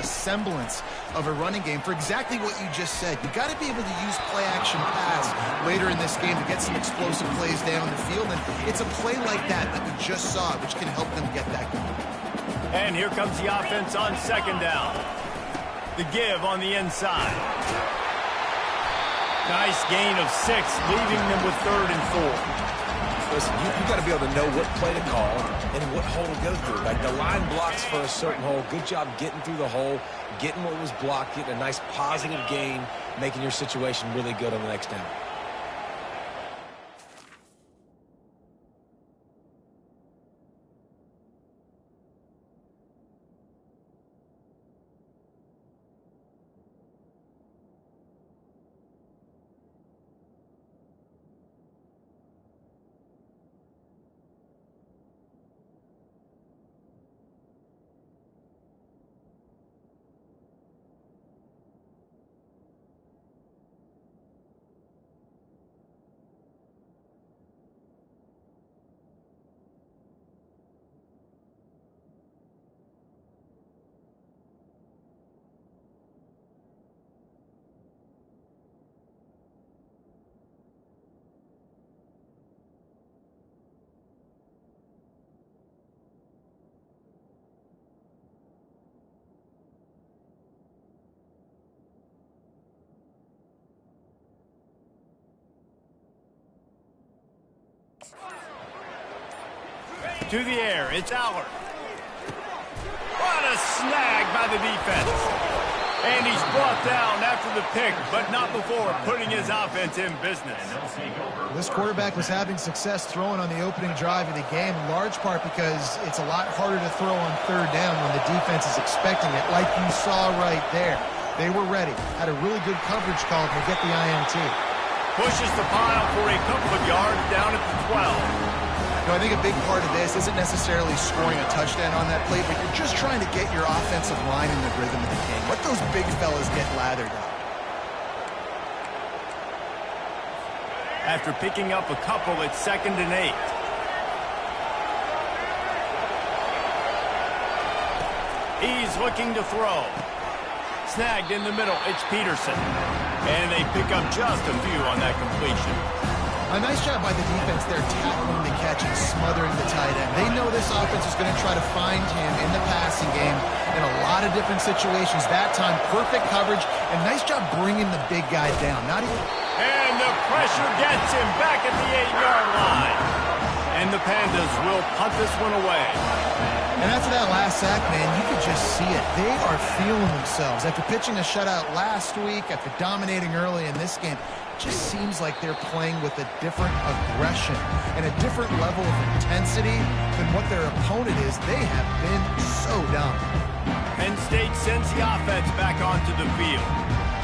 a semblance of a running game for exactly what you just said. You got to be able to use play-action pass later in this game to get some explosive plays down the field, and it's a play like that we just saw, which can help them get that going. And here comes the offense on second down. The give on the inside. Nice gain of 6, leaving them with 3rd and 4. Listen, you got to be able to know what play to call and what hole to go through. Like the line blocks for a certain hole. Good job getting through the hole, getting what was blocked, getting a nice positive gain, making your situation really good on the next down. To the air, it's Aller. What a snag by the defense. And he's brought down after the pick, but not before putting his offense in business. This quarterback was having success throwing on the opening drive of the game, in large part because it's a lot harder to throw on 3rd down when the defense is expecting it, like you saw right there. They were ready, had a really good coverage call to get the INT. Pushes the pile for a couple of yards down at the 12. I think a big part of this isn't necessarily scoring a touchdown on that play, but you're just trying to get your offensive line in the rhythm of the game. Let those big fellas get lathered up. After picking up a couple, it's 2nd and 8. He's looking to throw. Snagged in the middle, it's Peterson. And they pick up just a few on that completion. A nice job by the defense there, tackling the catch and smothering the tight end. They know this offense is going to try to find him in the passing game in a lot of different situations. That time, perfect coverage, and nice job bringing the big guy down. And the pressure gets him back at the 8-yard line. And the Pandas will punt this one away. And after that last sack, man, you could just see it. They are feeling themselves. After pitching a shutout last week, after dominating early in this game, just seems like they're playing with a different aggression and a different level of intensity than what their opponent is. They have been so dominant. Penn State sends the offense back onto the field.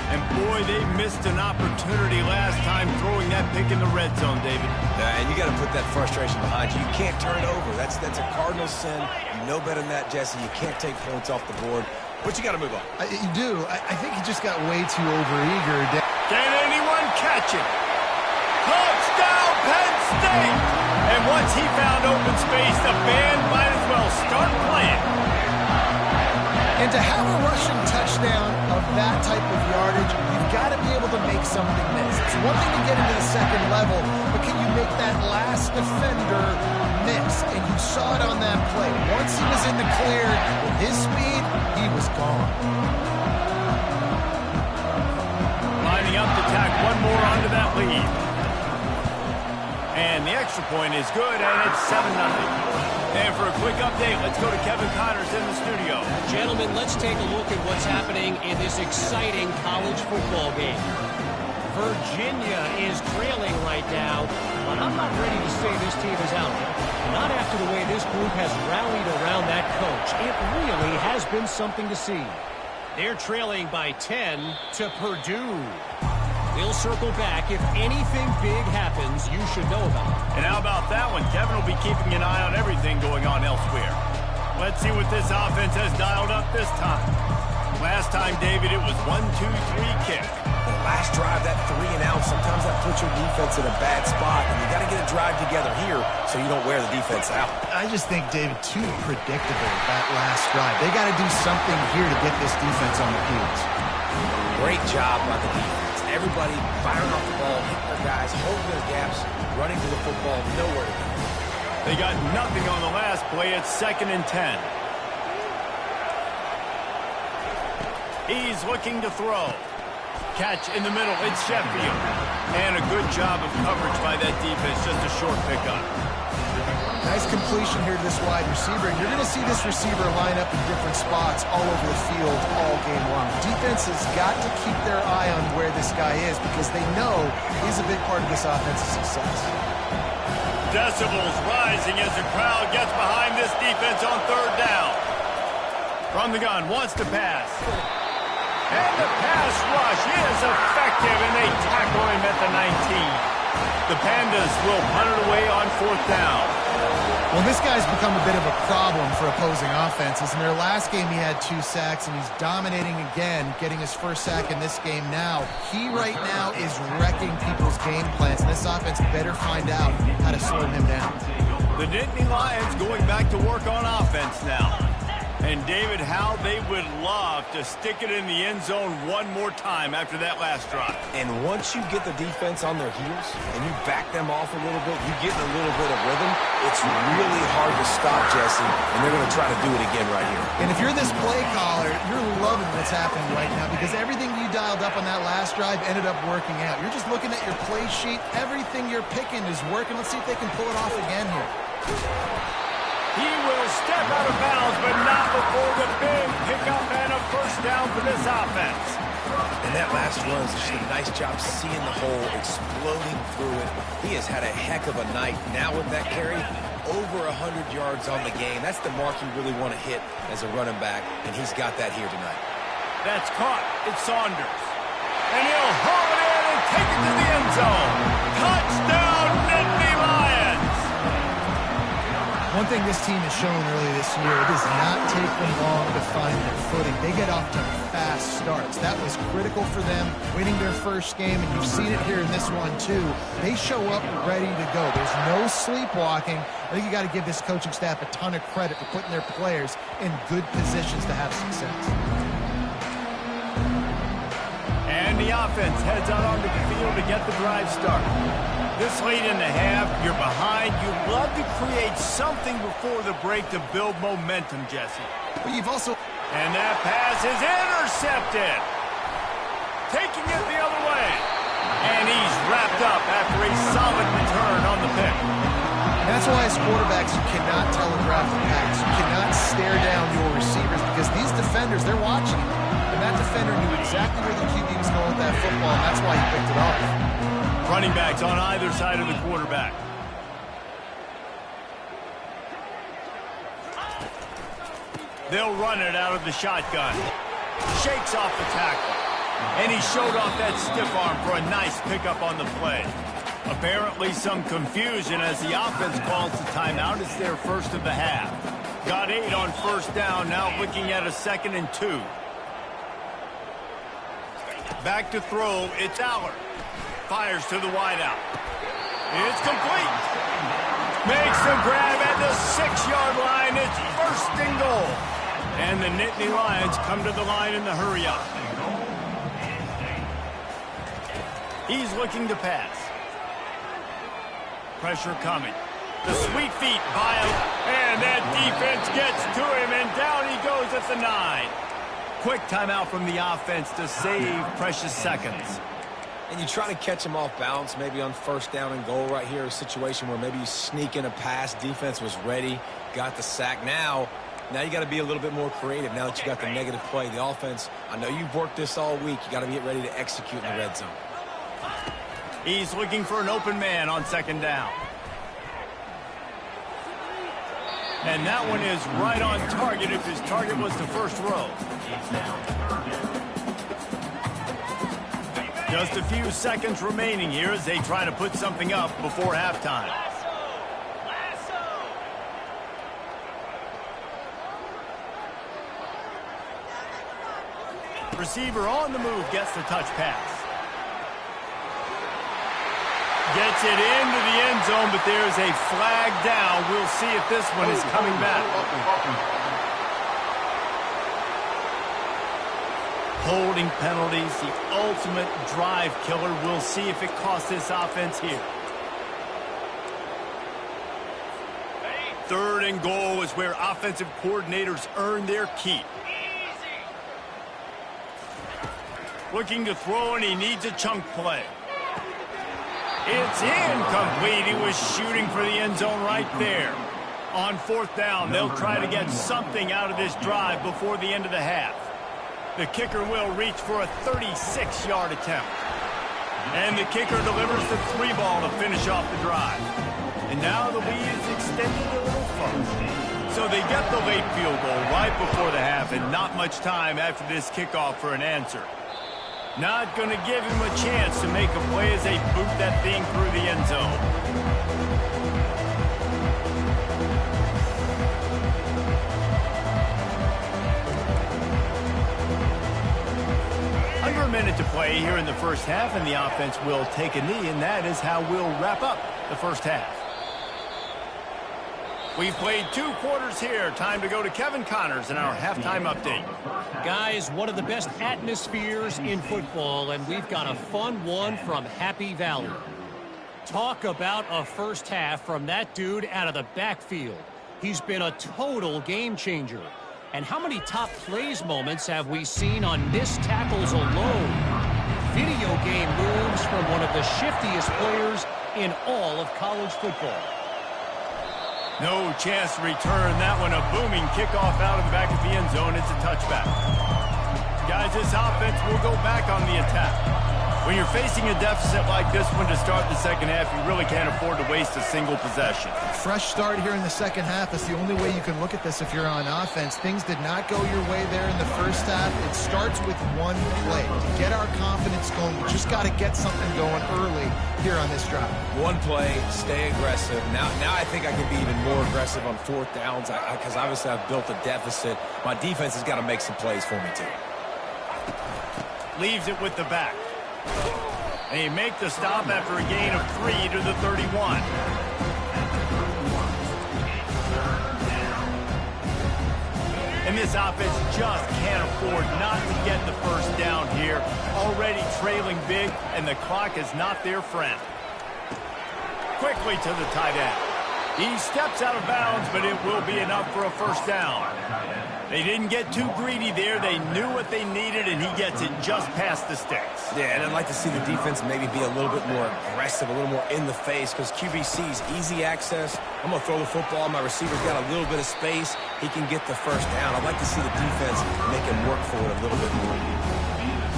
And boy, they missed an opportunity last time throwing that pick in the red zone, David. And you got to put that frustration behind you. You can't turn it over. That's a cardinal sin. You know better than that, Jesse. You can't take points off the board. But you got to move on. You do. I think he just got way too overeager. Can anyone catch it? Touchdown, Penn State! And once he found open space, the band might as well start playing. And to have a rushing touchdown of that type of yardage, you've got to be able to make something miss. It's one thing to get into the second level, but can you make that last defender miss? And you saw it on that play. Once he was in the clear, with his speed, he was gone. Lining up to tack one more onto that lead. And the extra point is good, and it's 7-0. And for a quick update, let's go to Kevin Connors in the studio. Gentlemen, let's take a look at what's happening in this exciting college football game. Virginia is trailing right now, but I'm not ready to say this team is out. Not after the way this group has rallied around that coach. It really has been something to see. They're trailing by 10 to Purdue. We'll circle back. If anything big happens, you should know about it. And how about that one? Kevin will be keeping an eye on everything going on elsewhere. Let's see what this offense has dialed up this time. Last Last time, David, it was 1-2-3 kick. The last drive, that 3 and out, sometimes that puts your defense in a bad spot, and you got to get a drive together here so you don't wear the defense out. I just think, David, too predictable that last drive. They got to do something here to get this defense on the field. Great job by the defense. Everybody firing off the ball, hitting their guys, holding their gaps, running to the football, nowhere to go. They got nothing on the last play. It's 2nd and 10. He's looking to throw. Catch in the middle. It's Sheffield. And a good job of coverage by that defense. Just a short pickup. Nice completion here to this wide receiver. You're going to see this receiver line up in different spots all over the field all game long. Defense has got to keep their eye on where this guy is because they know he's a big part of this offense's success. Decibels rising as the crowd gets behind this defense on 3rd down. From the gun, wants to pass. And the pass rush is effective, and they tackle him at the 19. The Pandas will punt it away on 4th down. Well, this guy's become a bit of a problem for opposing offenses. In their last game, he had 2 sacks, and he's dominating again, getting his first sack in this game now. He right now is wrecking people's game plans, and this offense better find out how to slow him down. The Nittany Lions going back to work on offense now. And, David, how they would love to stick it in the end zone one more time after that last drive. And once you get the defense on their heels and you back them off a little bit, you get in a little bit of rhythm, it's really hard to stop, Jesse, and they're going to try to do it again right here. And if you're this play caller, you're loving what's happening right now because everything you dialed up on that last drive ended up working out. You're just looking at your play sheet. Everything you're picking is working. Let's see if they can pull it off again here. He will step out of bounds, but not before the big pickup and a first down for this offense. And that last run is just a nice job seeing the hole, exploding through it. He has had a heck of a night. Now with that carry, over 100 yards on the game. That's the mark you really want to hit as a running back, and he's got that here tonight. That's caught. It's Saunders. And he'll haul it in and take it to the end zone. Touchdown, Nittany Lions! One thing this team has shown early this year, it does not take them long to find their footing. They get off to fast starts. That was critical for them, winning their first game, and you've seen it here in this one too. They show up ready to go. There's no sleepwalking. I think you got to give this coaching staff a ton of credit for putting their players in good positions to have success. And the offense heads out onto the field to get the drive started. This late in the half, you're behind. You love to create something before the break to build momentum, Jesse. But you've also... And that pass is intercepted. Taking it the other way. And he's wrapped up after a solid return on the pick. That's why as quarterbacks, you cannot telegraph the pass. You cannot stare down your receivers because these defenders, they're watching you. And that defender knew exactly where the QB was going with that football, and that's why he picked it off. Running backs on either side of the quarterback. They'll run it out of the shotgun. Shakes off the tackle. And he showed off that stiff arm for a nice pickup on the play. Apparently some confusion as the offense calls the timeout. It's their first of the half. Got 8 on first down, now looking at a 2nd and 2. Back to throw, it's Aller. Fires to the wideout. It's complete. Makes the grab at the 6-yard line. It's 1st and goal. And the Nittany Lions come to the line in the hurry-up. He's looking to pass. Pressure coming. The sweet feet by him. And that defense gets to him, and down he goes at the 9. Quick timeout from the offense to save precious seconds. And you try to catch him off balance, maybe on 1st down and goal right here, a situation where maybe you sneak in a pass. Defense was ready, got the sack. Now you got to be a little bit more creative now that you got the negative play. The offense, I know you've worked this all week. You got to get ready to execute in the red zone. He's looking for an open man on 2nd down. And that one is right on target if his target was the first row. Just a few seconds remaining here as they try to put something up before halftime. Receiver on the move gets the touch pass. Gets it into the end zone, but there's a flag down. We'll see if this one is coming back. Holding penalties, the ultimate drive killer. We'll see if it costs this offense here. 3rd and goal is where offensive coordinators earn their keep. Looking to throw, and he needs a chunk play. It's incomplete. He was shooting for the end zone right there. On 4th down, they'll try to get something out of this drive before the end of the half. The kicker will reach for a 36-yard attempt. And the kicker delivers the 3-ball to finish off the drive. And now the lead is extended a little further. So they get the late field goal right before the half, and not much time after this kickoff for an answer. Not going to give him a chance to make a play as they boot that thing through the end zone. Under a minute to play here in the first half, and the offense will take a knee, and that is how we'll wrap up the first half. We've played 2 quarters here. Time to go to Kevin Connors in our halftime update. Guys, one of the best atmospheres in football, and we've got a fun one from Happy Valley. Talk about a first half from that dude out of the backfield. He's been a total game changer. And how many top plays moments have we seen on missed tackles alone? Video game moves from one of the shiftiest players in all of college football. No chance to return that one. A booming kickoff out of the back of the end zone. It's a touchback. Guys, this offense will go back on the attack. When you're facing a deficit like this one to start the second half, you really can't afford to waste a single possession. Fresh start here in the second half. That's the only way you can look at this if you're on offense. Things did not go your way there in the first half. It starts with one play. To get our confidence going, we just got to get something going early here on this drive. One play, stay aggressive. Now I think I can be even more aggressive on 4th downs because obviously I've built a deficit. My defense has got to make some plays for me too. Leaves it with the back. And he make the stop after a gain of 3 to the 31. And this offense just can't afford not to get the first down here. Already trailing big, and the clock is not their friend. Quickly to the tight end. He steps out of bounds, but it will be enough for a first down. They didn't get too greedy there. They knew what they needed, and he gets it just past the sticks. Yeah, and I'd like to see the defense maybe be a little bit more aggressive, a little more in the face, because QBC's easy access. I'm going to throw the football. My receiver's got a little bit of space. He can get the first down. I'd like to see the defense make him work for it a little bit more.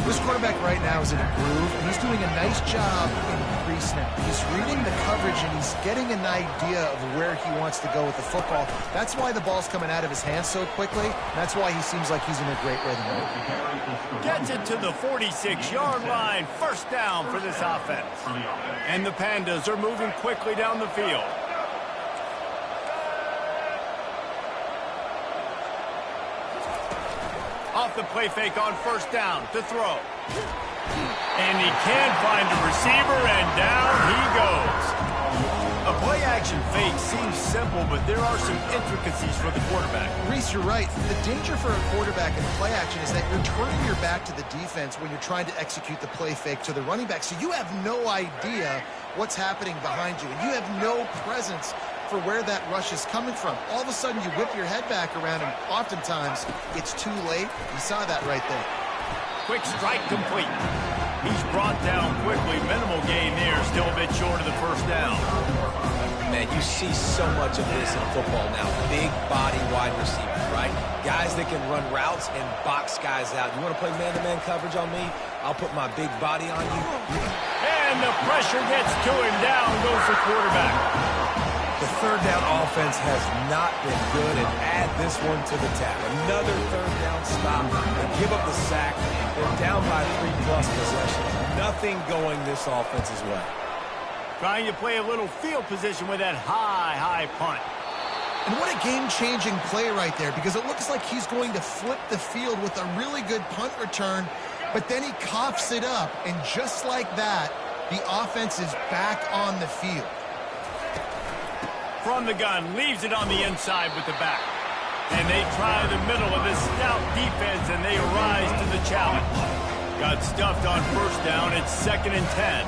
This quarterback right now is in a groove, and he's doing a nice job in pre-snap. He's reading the coverage, and he's getting an idea of where he wants to go with the football. That's why the ball's coming out of his hands so quickly. That's why he seems like he's in a great rhythm. Gets it to the 46-yard line. First down for this offense. And the Pandas are moving quickly down the field. Off the play fake on first down to throw. And he can't find a receiver, and down he goes. A play-action fake seems simple, but there are some intricacies for the quarterback. Reese, you're right. The danger for a quarterback in play action is that you're turning your back to the defense when you're trying to execute the play fake to the running back. So you have no idea what's happening behind you, and you have no presence for where that rush is coming from. All of a sudden, you whip your head back around, and oftentimes it's too late. You saw that right there. Quick strike complete. He's brought down quickly. Minimal gain there. Still a bit short of the first down. Man, you see so much of this in football now. Big body wide receivers, right? Guys that can run routes and box guys out. You want to play man-to-man coverage on me? I'll put my big body on you. And the pressure gets to him. Down goes the quarterback. The third down offense has not been good, and add this one to the tab. Another third down stop. They give up the sack. They're down by 3+ possessions. Nothing going this offense's way. Trying to play a little field position with that high punt. And what a game-changing play right there, because it looks like he's going to flip the field with a really good punt return, but then he coughs it up, and just like that, the offense is back on the field. From the gun, leaves it on the inside with the back. And they try the middle of this stout defense, and they rise to the challenge. Got stuffed on first down. It's 2nd and 10.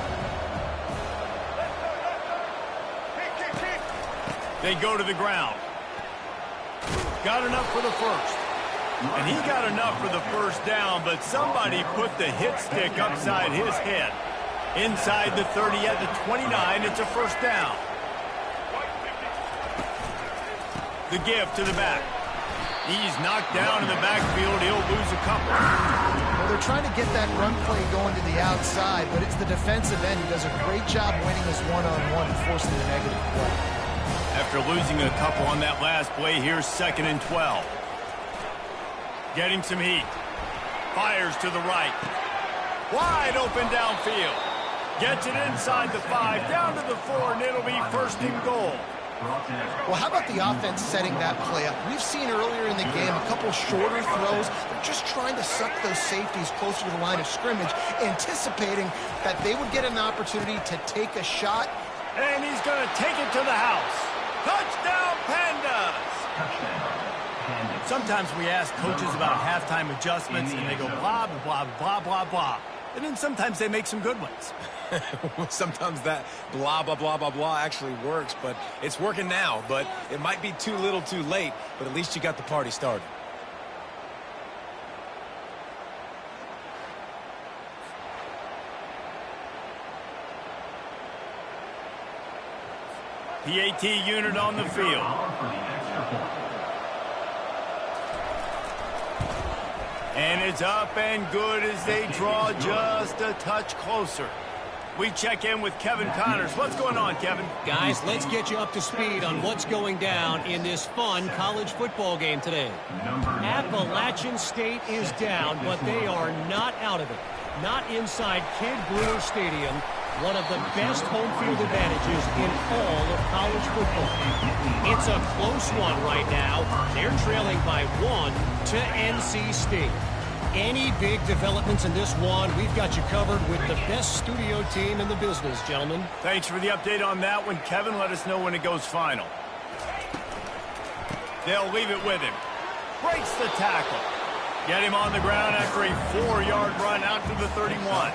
They go to the ground. Got enough for the first. And he got enough for the first down, but somebody put the hit stick upside his head. Inside the 30 at the 29, it's a first down. The give to the back. He's knocked down in the backfield. He'll lose a couple. Well, they're trying to get that run play going to the outside, but it's the defensive end who does a great job winning his one-on-one and forcing the negative play. After losing a couple on that last play, here's 2nd and 12. Getting some heat. Fires to the right. Wide open downfield. Gets it inside the 5, down to the 4, and it'll be 1st and goal. Well, how about the offense setting that play up? We've seen earlier in the game a couple shorter throws. They're just trying to suck those safeties closer to the line of scrimmage, anticipating that they would get an opportunity to take a shot. And he's going to take it to the house. Touchdown, Pandas! Sometimes we ask coaches about halftime adjustments, and they go blah, blah, blah, blah, blah. And then sometimes they make some good ones. Sometimes that blah, blah, blah, blah, blah actually works, but it's working now. But it might be too little too late, but at least you got the party started. PAT unit on the field. And it's up and good as they draw just a touch closer. We check in with Kevin Connors. What's going on, Kevin? Guys, let's get you up to speed on what's going down in this fun college football game today. Appalachian State is down, but they are not out of it. Not inside Kid Brewer Stadium, one of the best home field advantages in all of college football. It's a close one right now. They're trailing by 1 to NC State. Any big developments in this one, we've got you covered with the best studio team in the business, gentlemen. Thanks for the update on that one, Kevin. Let us know when it goes final. They'll leave it with him. Breaks the tackle. Get him on the ground after a 4-yard run out to the 31.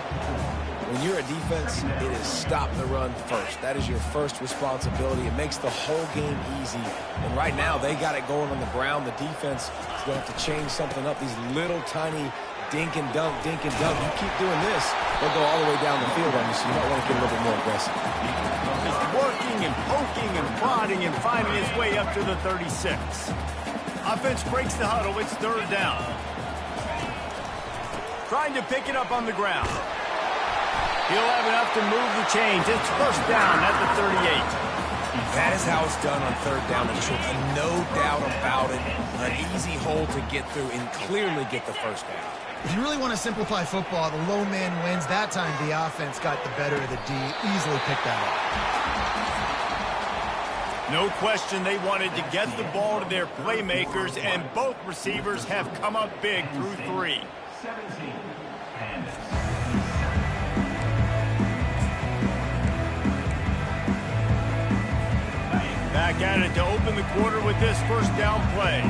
When you're a defense, it is stop the run first. That is your first responsibility. It makes the whole game easy. And right now, they got it going on the ground. The defense is going to have to change something up. These little tiny dink and dunk, dink and dunk. You keep doing this, they'll go all the way down the field on you, so you might want to get a little bit more aggressive. Just working and poking and prodding and finding his way up to the 36. Offense breaks the huddle. It's 3rd down. Trying to pick it up on the ground. He'll have enough to move the chains. It's 1st down at the 38. That is how it's done on 3rd down. No doubt about it. An easy hole to get through and clearly get the 1st down. If you really want to simplify football, the low man wins. That time the offense got the better of the D. Easily picked that up. No question they wanted to get the ball to their playmakers, and both receivers have come up big through 3. Back at it to open the quarter with this 1st down play.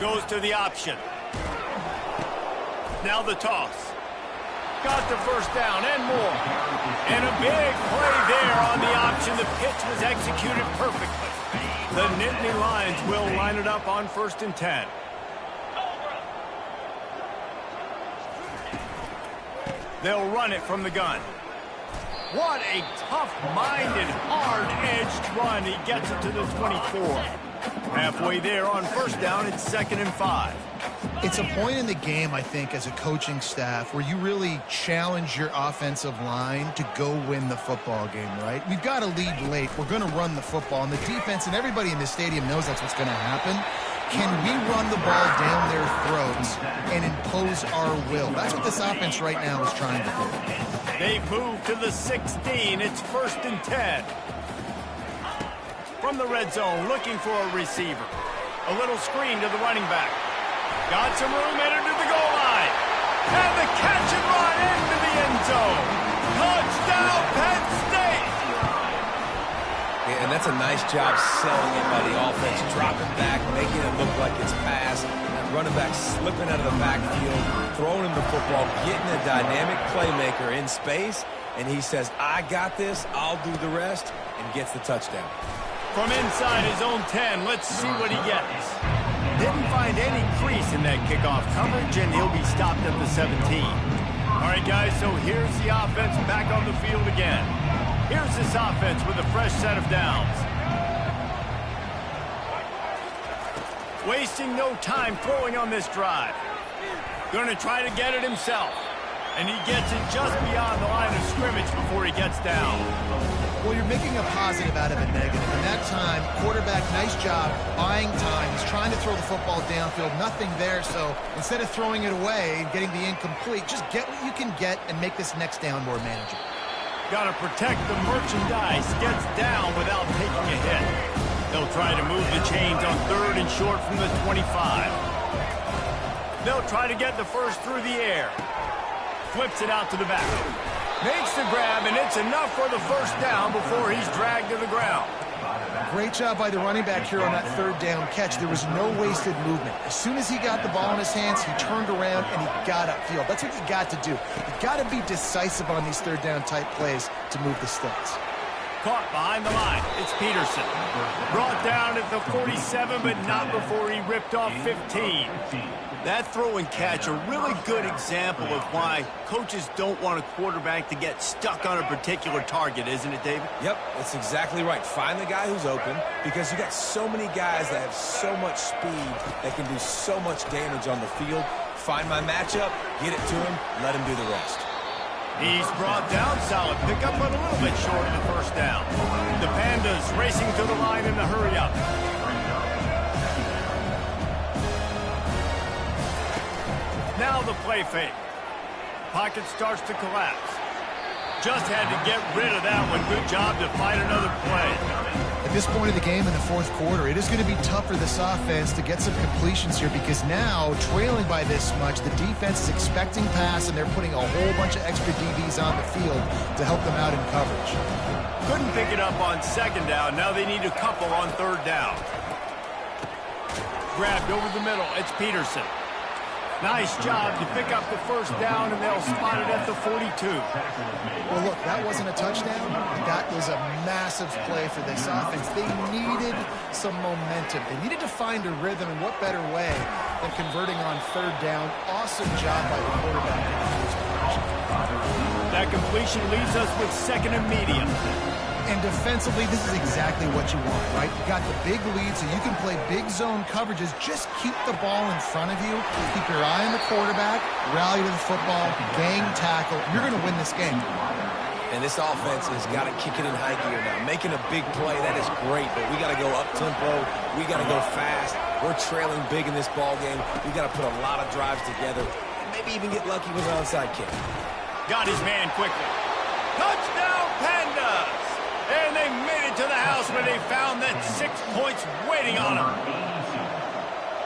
Goes to the option. Now the toss. Got the 1st down and more. And a big play there on the option. The pitch was executed perfectly. The Nittany Lions will line it up on 1st and 10. They'll run it from the gun. What a tough-minded, hard-edged run. He gets it to the 24. Halfway there on 1st down, it's 2nd and 5. It's a point in the game, I think, as a coaching staff, where you really challenge your offensive line to go win the football game, right? We've got to lead late. We're going to run the football. And the defense and everybody in the stadium knows that's what's going to happen. Can we run the ball down their throats and impose our will? That's what this offense right now is trying to do. They move to the 16. It's 1st and 10. from the red zone, looking for a receiver. A little screen to the running back. Got some room, headed to the goal line. And the catch and run into the end zone. Touchdown, Penn State! Yeah, and that's a nice job selling it by the offense. Dropping back, making it look like it's pass. That running back slipping out of the backfield, throwing him the football, getting a dynamic playmaker in space. And he says, I got this, I'll do the rest, and gets the touchdown. From inside his own 10, let's see what he gets. Didn't find any crease in that kickoff coverage, and he'll be stopped at the 17. All right, guys, so here's the offense back on the field again. Here's this offense with a fresh set of downs. Wasting no time throwing on this drive. Going to try to get it himself. And he gets it just beyond the line of scrimmage before he gets down. Well, you're making a positive out of a negative. And that time, quarterback, nice job, buying time. He's trying to throw the football downfield. Nothing there, so instead of throwing it away and getting the incomplete, just get what you can get and make this next down more manageable. Got to protect the merchandise. Gets down without taking a hit. They'll try to move the chains on 3rd and short from the 25. They'll try to get the first through the air. Flips it out to the back. Makes the grab, and it's enough for the first down before he's dragged to the ground. Great job by the running back here on that 3rd down catch. There was no wasted movement. As soon as he got the ball in his hands, he turned around and he got upfield. That's what you got to do. You got to be decisive on these 3rd down type plays to move the sticks. Caught behind the line. It's Peterson. Brought down at the 47, but not before he ripped off 15. That throw and catch, a really good example of why coaches don't want a quarterback to get stuck on a particular target, isn't it, David? Yep, that's exactly right. Find the guy who's open, because you got so many guys that have so much speed that can do so much damage on the field. Find my matchup, get it to him, let him do the rest. He's brought down, solid pickup, but a little bit short of the first down. The Pandas racing to the line in the hurry-up. Now the play fake. Pocket starts to collapse. Just had to get rid of that one. Good job to find another play. At this point of the game in the 4th quarter, it is going to be tough for this offense to get some completions here because now, trailing by this much, the defense is expecting pass and they're putting a whole bunch of extra DBs on the field to help them out in coverage. Couldn't pick it up on 2nd down. Now they need a couple on 3rd down. Grabbed over the middle. It's Peterson. Nice job to pick up the first down, and they'll spot it at the 42. Well, look, that wasn't a touchdown. That was a massive play for this offense. They needed some momentum. They needed to find a rhythm, and what better way than converting on 3rd down. Awesome job by the quarterback. That completion leaves us with 2nd and medium. And defensively, this is exactly what you want, right? You got the big lead, so you can play big zone coverages. Just keep the ball in front of you. Keep your eye on the quarterback, rally to the football, gang tackle. You're going to win this game. And this offense has got to kick it in high gear now. Making a big play, that is great, but we got to go up-tempo. We got to go fast. We're trailing big in this ball game. We got to put a lot of drives together. Maybe even get lucky with an onside kick. Got his man quickly. Touchdown, Pandas! And they made it to the house where they found that 6 points waiting on them.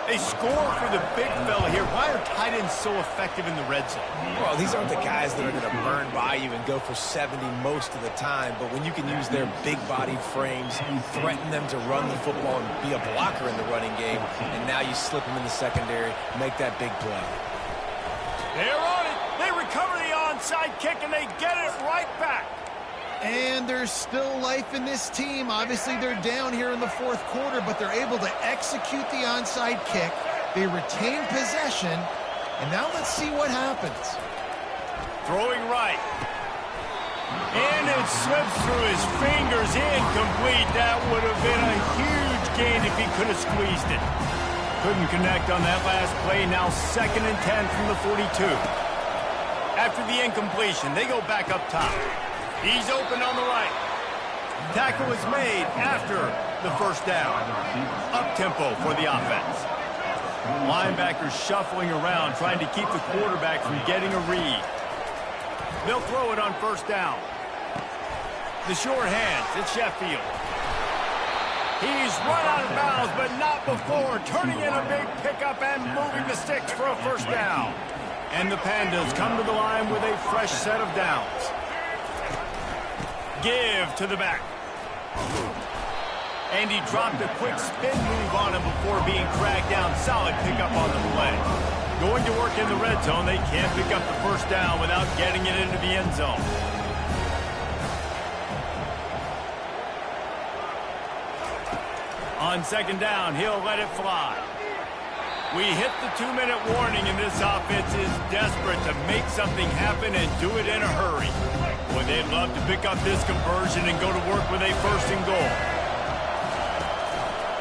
They score for the big fella here. Why are tight ends so effective in the red zone? Well, these aren't the guys that are going to burn by you and go for 70 most of the time, but when you can use their big-bodied frames, threaten them to run the football and be a blocker in the running game, and now you slip them in the secondary, make that big play. They're on it. They recover the onside kick, and they get it right back. And there's still life in this team. Obviously, they're down here in the 4th quarter, but they're able to execute the onside kick. They retain possession. And now let's see what happens. Throwing right. And it slips through his fingers. Incomplete. That would have been a huge gain if he could have squeezed it. Couldn't connect on that last play. Now 2nd and 10 from the 42. After the incompletion, they go back up top. He's open on the right. Tackle is made after the first down. Up-tempo for the offense. Linebackers shuffling around, trying to keep the quarterback from getting a read. They'll throw it on 1st down. The short hands, it's Sheffield. He's run out of bounds, but not before turning in a big pickup and moving the sticks for a first down. And the Pandas come to the line with a fresh set of downs. Give to the back. And he dropped a quick spin move on him before being dragged down. Solid pickup on the play. Going to work in the red zone. They can't pick up the first down without getting it into the end zone. On second down, he'll let it fly. We hit the 2-minute warning, and this offense is desperate to make something happen and do it in a hurry. Boy, they'd love to pick up this conversion and go to work with a first and goal.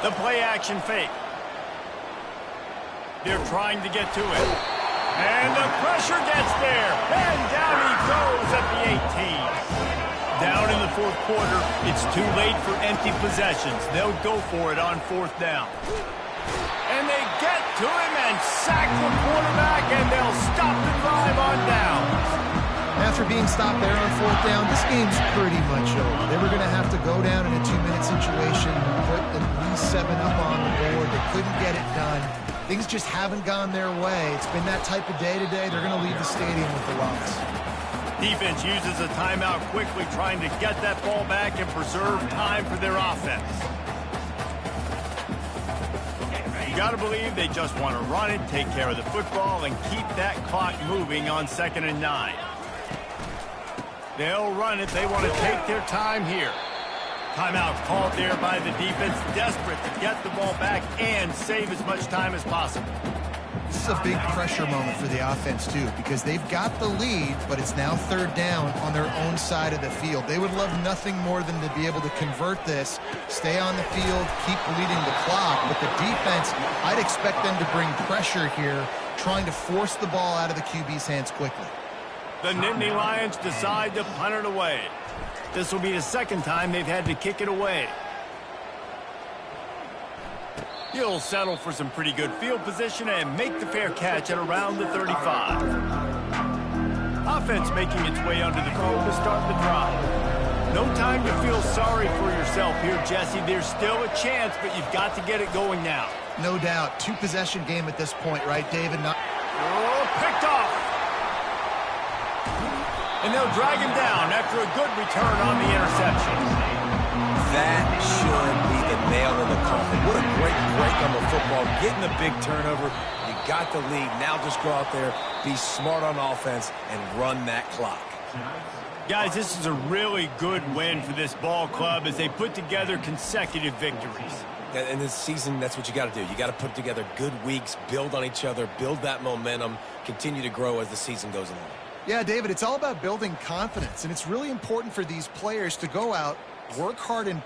The play-action fake. They're trying to get to it. And the pressure gets there. And down he goes at the 18. Down in the fourth quarter, it's too late for empty possessions. They'll go for it on fourth down. And they get to him and sack the quarterback, and they'll stop the drive on downs. After being stopped there on fourth down, this game's pretty much over. They were going to have to go down in a 2-minute situation, put at least 7 up on the board. They couldn't get it done. Things just haven't gone their way. It's been that type of day today. They're going to leave the stadium with the loss. Defense uses a timeout quickly, trying to get that ball back and preserve time for their offense. You got to believe they just want to run it, take care of the football, and keep that clock moving on 2nd and 9. They'll run it. They want to take their time here. Timeout called there by the defense, desperate to get the ball back and save as much time as possible. This is a big pressure moment for the offense, too, because they've got the lead, but it's now 3rd down on their own side of the field. They would love nothing more than to be able to convert this, stay on the field, keep leading the clock. But the defense, I'd expect them to bring pressure here, trying to force the ball out of the QB's hands quickly. The Nittany Lions decide to punt it away. This will be the 2nd time they've had to kick it away. He'll settle for some pretty good field position and make the fair catch at around the 35. Offense making its way onto the field to start the drive. No time to feel sorry for yourself here, Jesse. There's still a chance, but you've got to get it going now. No doubt. 2-possession game at this point, right, David? Picked off. And they'll drag him down after a good return on the interception. That should be the nail in the coffin. What a great break on the football. Getting the big turnover. You got the lead. Now just go out there, be smart on offense, and run that clock. Guys, this is a really good win for this ball club as they put together consecutive victories. In this season, that's what you got to do. You got to put together good weeks, build on each other, build that momentum, continue to grow as the season goes along. Yeah, David, it's all about building confidence, and it's really important for these players to go out, work hard, and